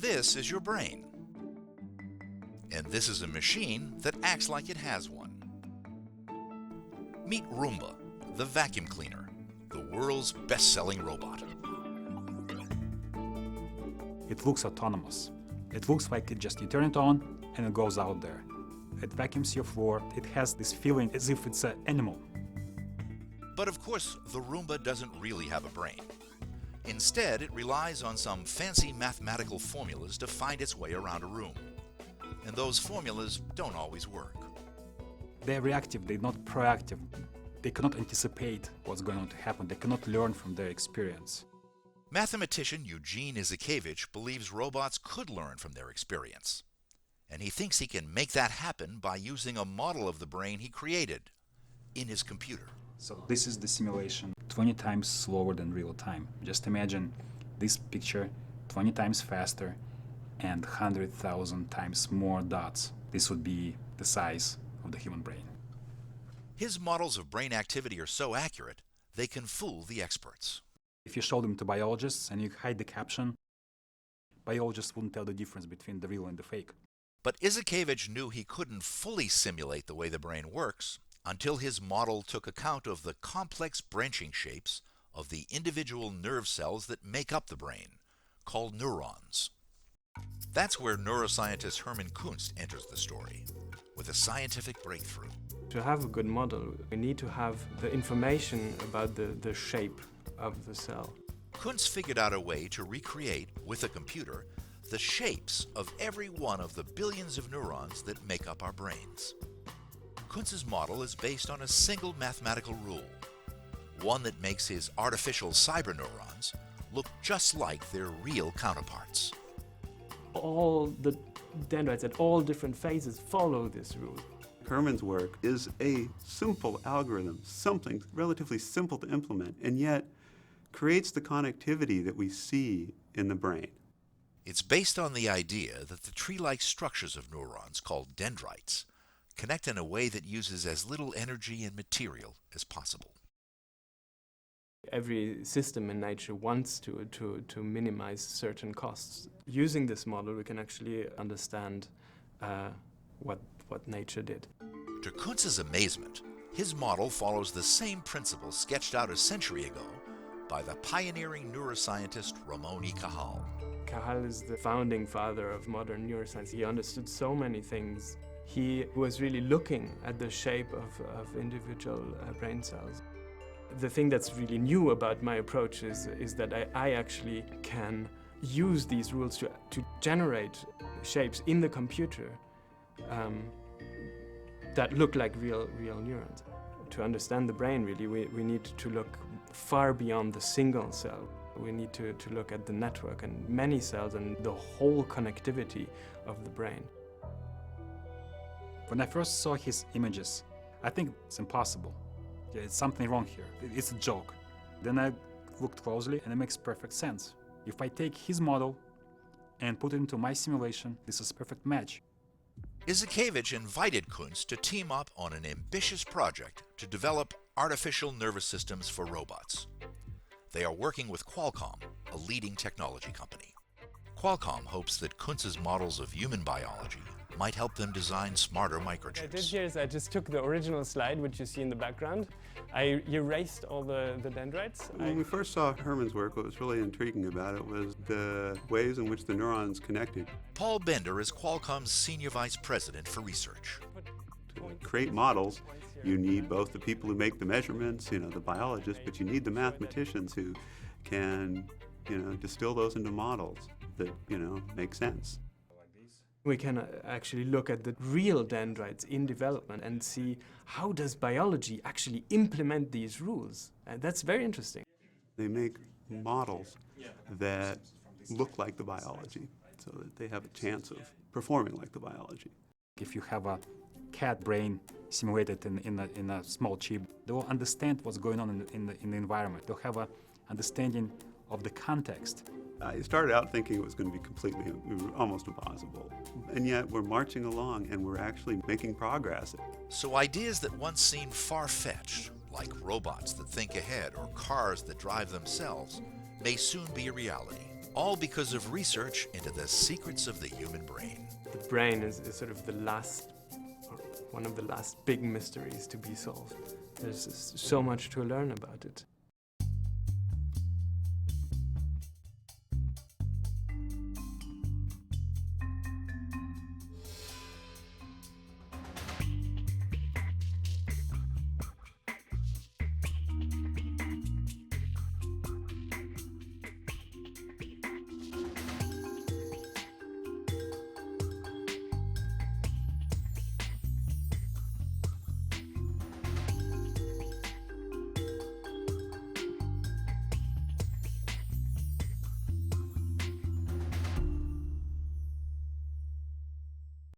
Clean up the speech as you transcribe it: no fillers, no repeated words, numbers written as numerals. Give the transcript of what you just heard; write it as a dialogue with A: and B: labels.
A: This is your brain. And this is a machine that acts like it has one. Meet Roomba, the vacuum cleaner, the world's best-selling robot.
B: It looks autonomous. It looks like you turn it on and it goes out there. It vacuums your floor. It has this feeling as if it's an animal.
A: But of course, the Roomba doesn't really have a brain. Instead, it relies on some fancy mathematical formulas to find its way around a room. And those formulas don't always work.
B: They're reactive, they're not proactive. They cannot anticipate what's going to happen. They cannot learn from their experience.
A: Mathematician Eugene Izakevich believes robots could learn from their experience. And he thinks he can make that happen by using a model of the brain he created in his computer.
B: So this is the simulation, 20 times slower than real time. Just imagine this picture 20 times faster and 100,000 times more dots. This would be the size of the human brain.
A: His models of brain activity are so accurate, they can fool the experts.
B: If you show them to biologists and you hide the caption, biologists wouldn't tell the difference between the real and the fake.
A: But Izakevich knew he couldn't fully simulate the way the brain works until his model took account of the complex branching shapes of the individual nerve cells that make up the brain, called neurons. That's where neuroscientist Hermann Kunst enters the story, with a scientific breakthrough.
C: To have a good model, we need to have the information about the shape of the cell.
A: Kunst figured out a way to recreate, with a computer, the shapes of every one of the billions of neurons that make up our brains. Kunst's model is based on a single mathematical rule, one that makes his artificial cyberneurons look just like their real counterparts.
C: All the dendrites at all different phases follow this rule.
D: Hermann's work is a simple algorithm, something relatively simple to implement, and yet creates the connectivity that we see in the brain.
A: It's based on the idea that the tree-like structures of neurons, called dendrites, connect in a way that uses as little energy and material as possible.
C: Every system in nature wants to minimize certain costs. Using this model, we can actually understand what nature did.
A: To Kunz's amazement, his model follows the same principle sketched out a century ago by the pioneering neuroscientist Ramon y Cajal.
C: Cajal is the founding father of modern neuroscience. He understood so many things. He was really looking at the shape of individual brain cells. The thing that's really new about my approach is that I actually can use these rules to generate shapes in the computer that look like real neurons. To understand the brain, really, we need to look far beyond the single cell. We need to look at the network and many cells and the whole connectivity of the brain.
B: When I first saw his images, I think it's impossible. It's something wrong here. It's a joke. Then I looked closely and it makes perfect sense. If I take his model and put it into my simulation, this is a perfect match.
A: Izakevich invited Kunst to team up on an ambitious project to develop artificial nervous systems for robots. They are working with Qualcomm, a leading technology company. Qualcomm hopes that Kunst's models of human biology might help them design smarter microchips.
C: What I did here is I just took the original slide, which you see in the background. I erased all the dendrites.
D: When we first saw Hermann's work, what was really intriguing about it was the ways in which the neurons connected.
A: Paul Bender is Qualcomm's Senior Vice President for Research.
D: To create models, you need both the people who make the measurements, the biologists, but you need the mathematicians who can, distill those into models that, make sense.
C: We can actually look at the real dendrites in development and see how does biology actually implement these rules. And that's very interesting.
D: They make models that look like the biology so that they have a chance of performing like the biology.
B: If you have a cat brain simulated in a small chip, they will understand what's going on in the environment. They'll have an understanding of the context.
D: I started out thinking it was going to be almost impossible. And yet we're marching along and we're actually making progress.
A: So ideas that once seemed far-fetched, like robots that think ahead or cars that drive themselves, may soon be a reality. all because of research into the secrets of the human brain.
C: The brain is sort of the last, or one of the last big mysteries to be solved. There's so much to learn about it.